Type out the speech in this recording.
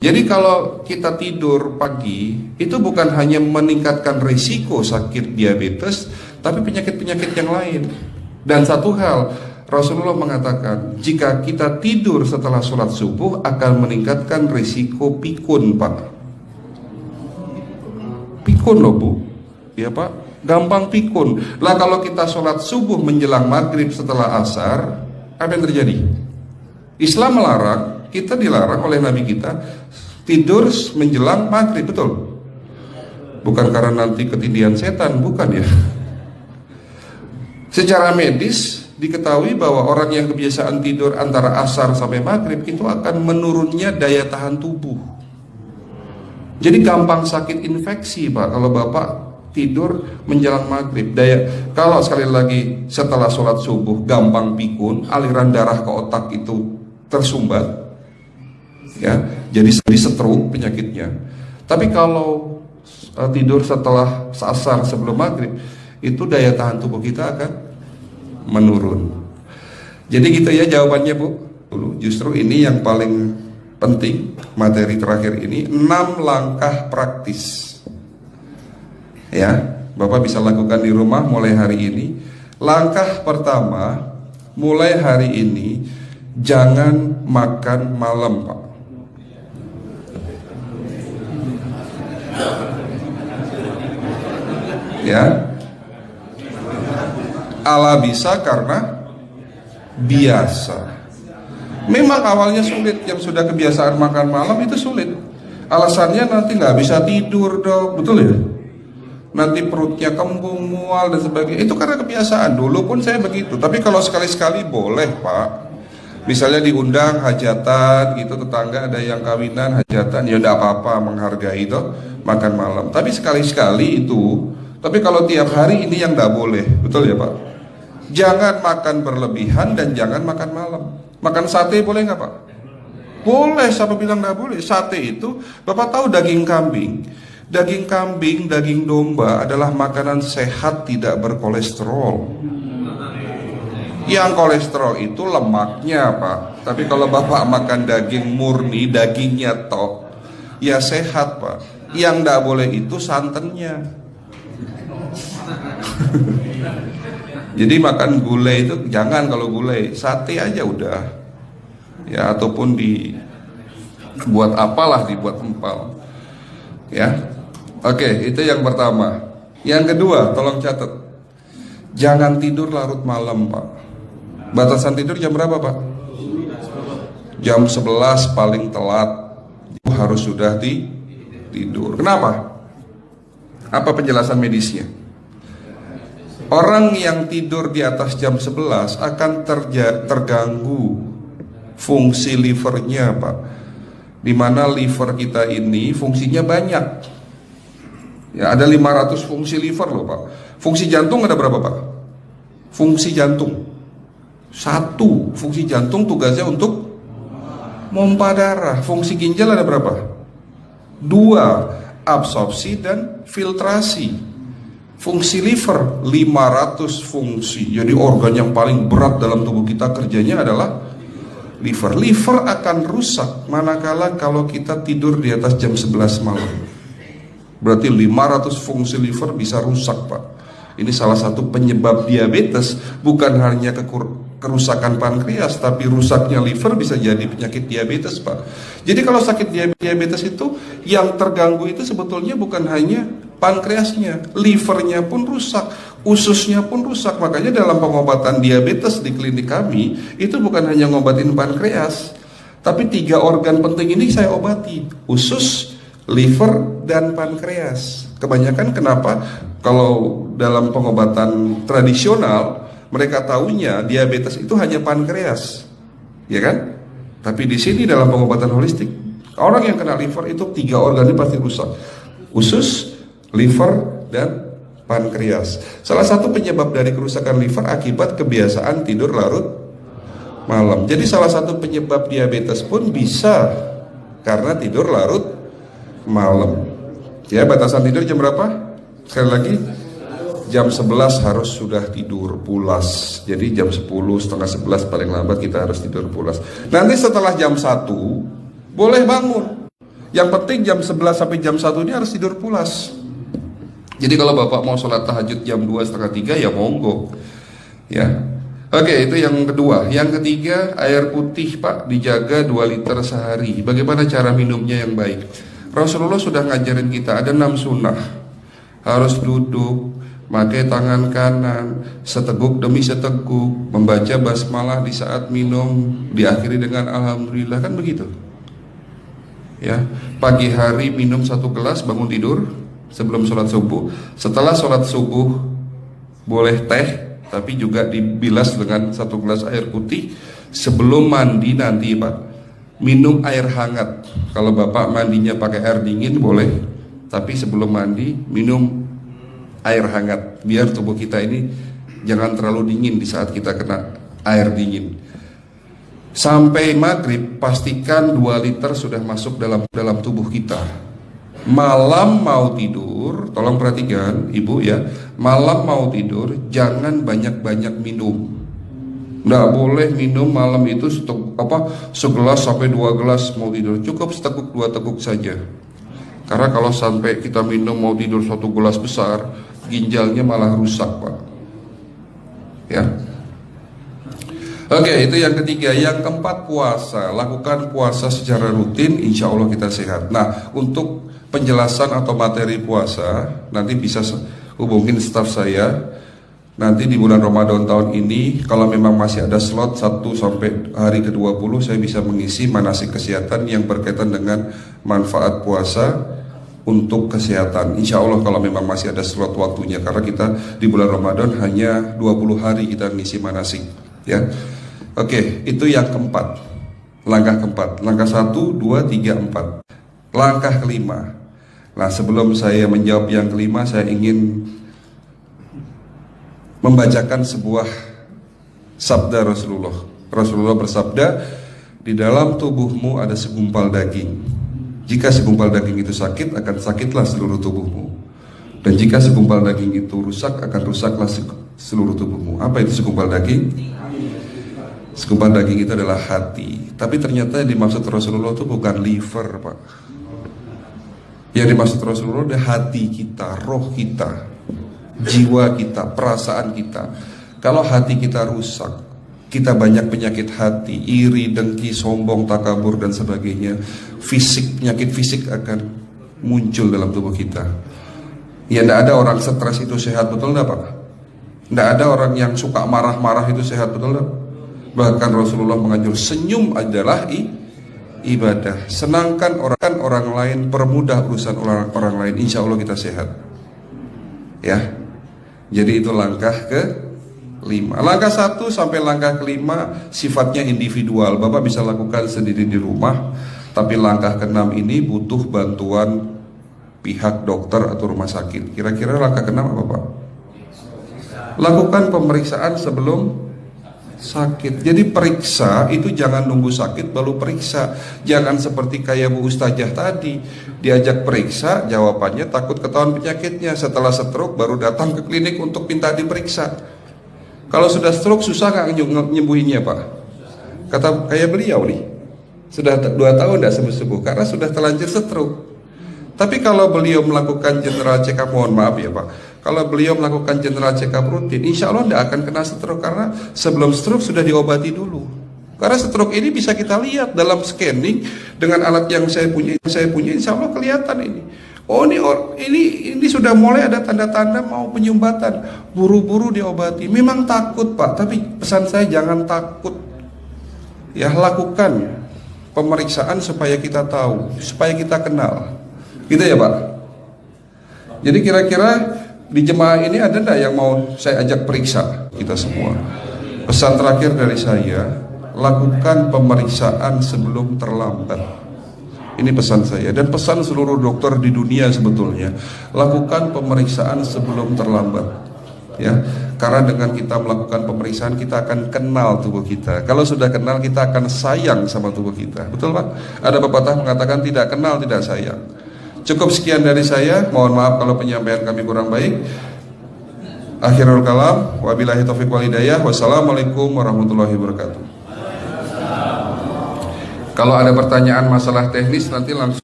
Jadi kalau kita tidur pagi, itu bukan hanya meningkatkan risiko sakit diabetes, tapi penyakit-penyakit yang lain. Dan satu hal, Rasulullah mengatakan, jika kita tidur setelah sholat subuh akan meningkatkan risiko pikun, Pak. Pikun loh, Bu. Ya, Pak. Gampang pikun. Lah kalau kita sholat subuh menjelang maghrib setelah asar, apa yang terjadi? Islam melarang, kita dilarang oleh Nabi kita tidur menjelang maghrib, betul? Bukan karena nanti ketindihan setan, bukan ya. Secara medis diketahui bahwa orang yang kebiasaan tidur antara asar sampai maghrib itu akan menurunnya daya tahan tubuh. Jadi gampang sakit infeksi, Pak, kalau Bapak tidur menjelang maghrib. Kalau sekali lagi setelah sholat subuh gampang pikun, aliran darah ke otak itu tersumbat, ya, jadi stroke penyakitnya. Tapi kalau tidur setelah asar sebelum maghrib, itu daya tahan tubuh kita akan menurun. Jadi gitu ya jawabannya, Bu. Justru ini yang paling penting, materi terakhir ini 6 langkah praktis. Ya, Bapak bisa lakukan di rumah mulai hari ini. Langkah pertama, mulai hari ini jangan makan malam, Pak. Ya, ala bisa karena biasa. Memang awalnya sulit, yang sudah kebiasaan makan malam itu sulit. Alasannya nanti nggak bisa tidur, Dok, betul ya? Nanti perutnya kembung, mual dan sebagainya. Itu karena kebiasaan. Dulu pun saya begitu. Tapi kalau sekali-sekali boleh, Pak. Misalnya diundang hajatan gitu, tetangga ada yang kawinan, hajatan, ya udah apa-apa, menghargai itu makan malam. Tapi sekali-sekali itu. Tapi kalau tiap hari ini yang nggak boleh, betul ya, Pak? Jangan makan berlebihan dan jangan makan malam. Makan sate boleh nggak, Pak? Boleh, siapa bilang nggak boleh? Sate itu, Bapak tahu daging kambing. Daging kambing, daging domba adalah makanan sehat, tidak berkolesterol. Yang kolesterol itu lemaknya, Pak. Tapi kalau Bapak makan daging murni, dagingnya tok, ya sehat, Pak. Yang nggak boleh itu santannya. Jadi makan gulai itu jangan, kalau gulai, sate aja udah. Ya, ataupun dibuat apalah, dibuat empal. Ya. Oke, itu yang pertama. Yang kedua, tolong catat. Jangan tidur larut malam, Pak. Batasan tidur jam berapa, Pak? Jam 11 paling telat. Harus sudah tidur. Kenapa? Apa penjelasan medisnya? Orang yang tidur di atas jam 11 akan terganggu fungsi livernya, Pak. Dimana liver kita ini fungsinya banyak. Ya, ada 500 fungsi liver loh, Pak. Fungsi jantung ada berapa, Pak? Fungsi jantung 1. Fungsi jantung tugasnya untuk mompa darah. Fungsi ginjal ada berapa? 2. Absorpsi dan filtrasi. Fungsi liver 500 fungsi. Jadi organ yang paling berat dalam tubuh kita kerjanya adalah liver. Liver akan rusak manakala kalau kita tidur di atas jam 11 malam. Berarti 500 fungsi liver bisa rusak, Pak. Ini salah satu penyebab diabetes. Bukan hanya kerusakan pankreas, tapi rusaknya liver bisa jadi penyakit diabetes, Pak. Jadi kalau sakit diabetes itu, yang terganggu itu sebetulnya bukan hanya pankreasnya, livernya pun rusak, ususnya pun rusak. Makanya dalam pengobatan diabetes di klinik kami, itu bukan hanya ngobatin pankreas, tapi 3 organ penting ini saya obati: usus, liver, dan pankreas. Kebanyakan kenapa? Kalau dalam pengobatan tradisional, mereka tahunya diabetes itu hanya pankreas, ya kan? Tapi di sini dalam pengobatan holistik, orang yang kena liver itu 3 organ ini pasti rusak: usus, liver, dan pankreas. Salah satu penyebab dari kerusakan liver akibat kebiasaan tidur larut malam. Jadi salah satu penyebab diabetes pun bisa karena tidur larut malam. Ya, batasan tidur jam berapa? Sekali lagi, jam 11 harus sudah tidur pulas. Jadi jam 10, setengah 11 paling lambat kita harus tidur pulas. Nanti setelah jam 1 boleh bangun. Yang penting jam 11 sampai jam 1 ini harus tidur pulas. Jadi kalau Bapak mau sholat tahajud jam 2 setengah 3 ya monggo. Ya. Oke, itu yang kedua. Yang ketiga, air putih Pak dijaga 2 liter sehari. Bagaimana cara minumnya yang baik? Rasulullah sudah ngajarin kita ada 6 sunnah. Harus duduk, pakai tangan kanan, seteguk demi seteguk, membaca basmalah di saat minum, diakhiri dengan alhamdulillah, kan begitu. Ya, pagi hari minum 1 gelas bangun tidur sebelum sholat subuh. Setelah sholat subuh boleh teh, tapi juga dibilas dengan 1 gelas air putih. Sebelum mandi nanti Pak, minum air hangat. Kalau Bapak mandinya pakai air dingin boleh, tapi sebelum mandi minum air hangat, biar tubuh kita ini jangan terlalu dingin di saat kita kena air dingin. Sampai maghrib pastikan 2 liter sudah masuk dalam tubuh kita. Malam mau tidur, tolong perhatikan Ibu ya, malam mau tidur jangan banyak-banyak minum. Nggak boleh minum malam itu segelas sampai 2 gelas mau tidur. Cukup seteguk 2 teguk saja. Karena kalau sampai kita minum mau tidur 1 gelas besar, ginjalnya malah rusak Pak. Ya. Oke, itu yang ketiga. Yang keempat, puasa. Lakukan puasa secara rutin, insya Allah kita sehat. Nah, untuk penjelasan atau materi puasa, nanti bisa hubungin staf saya. Nanti di bulan Ramadan tahun ini, kalau memang masih ada slot 1 sampai hari ke-20, saya bisa mengisi manasik kesehatan yang berkaitan dengan manfaat puasa untuk kesehatan. Insya Allah kalau memang masih ada slot waktunya, karena kita di bulan Ramadan hanya 20 hari kita mengisi manasik. Ya. Oke, itu yang keempat. Langkah keempat. Langkah 1, 2, 3, 4. Langkah kelima. Nah, sebelum saya menjawab yang kelima, saya ingin membacakan sebuah sabda Rasulullah. Rasulullah bersabda, di dalam tubuhmu ada segumpal daging. Jika segumpal daging itu sakit, akan sakitlah seluruh tubuhmu. Dan jika segumpal daging itu rusak, akan rusaklah seluruh tubuhmu. Apa itu segumpal daging? Segumpal daging itu adalah hati. Tapi ternyata yang dimaksud Rasulullah itu bukan liver Pak. Yang dimaksud Rasulullah adalah hati kita, roh kita, jiwa kita, perasaan kita. Kalau hati kita rusak, kita banyak penyakit hati, iri, dengki, sombong, takabur dan sebagainya. Penyakit fisik akan muncul dalam tubuh kita. Ya, tidak ada orang stres itu sehat, betul enggak Pak? Tidak ada orang yang suka marah-marah itu sehat, betul enggak? Bahkan Rasulullah mengajar senyum adalah ibadah. Senangkan orang lain, permudah urusan orang lain, insya Allah kita sehat. Ya. Jadi itu langkah ke-5. Langkah 1 sampai langkah ke-5 sifatnya individual. Bapak bisa lakukan sendiri di rumah. Tapi langkah ke-6 ini butuh bantuan pihak dokter atau rumah sakit. Kira-kira langkah ke-6 apa Pak? Lakukan pemeriksaan sebelum sakit. Jadi periksa itu jangan nunggu sakit baru periksa. Jangan seperti kayak Bu Ustazah tadi, diajak periksa, jawabannya takut ketahuan penyakitnya. Setelah stroke baru datang ke klinik untuk minta diperiksa. Kalau sudah stroke susah nggak nyembuhinnya Pak? Kata kayak beliau nih, sudah 2 tahun tidak sembuh-sembuh karena sudah terlanjur stroke. Tapi kalau beliau melakukan general check up, mohon maaf ya Pak, kalau beliau melakukan general check up rutin, insya Allah tidak akan kena stroke, karena sebelum stroke sudah diobati dulu. Karena stroke ini bisa kita lihat dalam scanning dengan alat yang saya punya, insya Allah kelihatan ini. Oh ini sudah mulai ada tanda-tanda mau penyumbatan, buru-buru diobati. Memang takut Pak, tapi pesan saya jangan takut. Ya, lakukan pemeriksaan supaya kita tahu, supaya kita kenal. Gitu ya Pak. Jadi kira-kira di jemaah ini ada enggak yang mau saya ajak periksa kita semua? Pesan terakhir dari saya, lakukan pemeriksaan sebelum terlambat. Ini pesan saya dan pesan seluruh dokter di dunia sebetulnya. Lakukan pemeriksaan sebelum terlambat. Ya, karena dengan kita melakukan pemeriksaan kita akan kenal tubuh kita. Kalau sudah kenal kita akan sayang sama tubuh kita. Betul Pak? Ada pepatah mengatakan tidak kenal tidak sayang. Cukup sekian dari saya. Mohon maaf kalau penyampaian kami kurang baik. Akhirul kalam, wabillahi taufiq wal hidayah. Wassalamualaikum warahmatullahi wabarakatuh. Kalau ada pertanyaan masalah teknis nanti langsung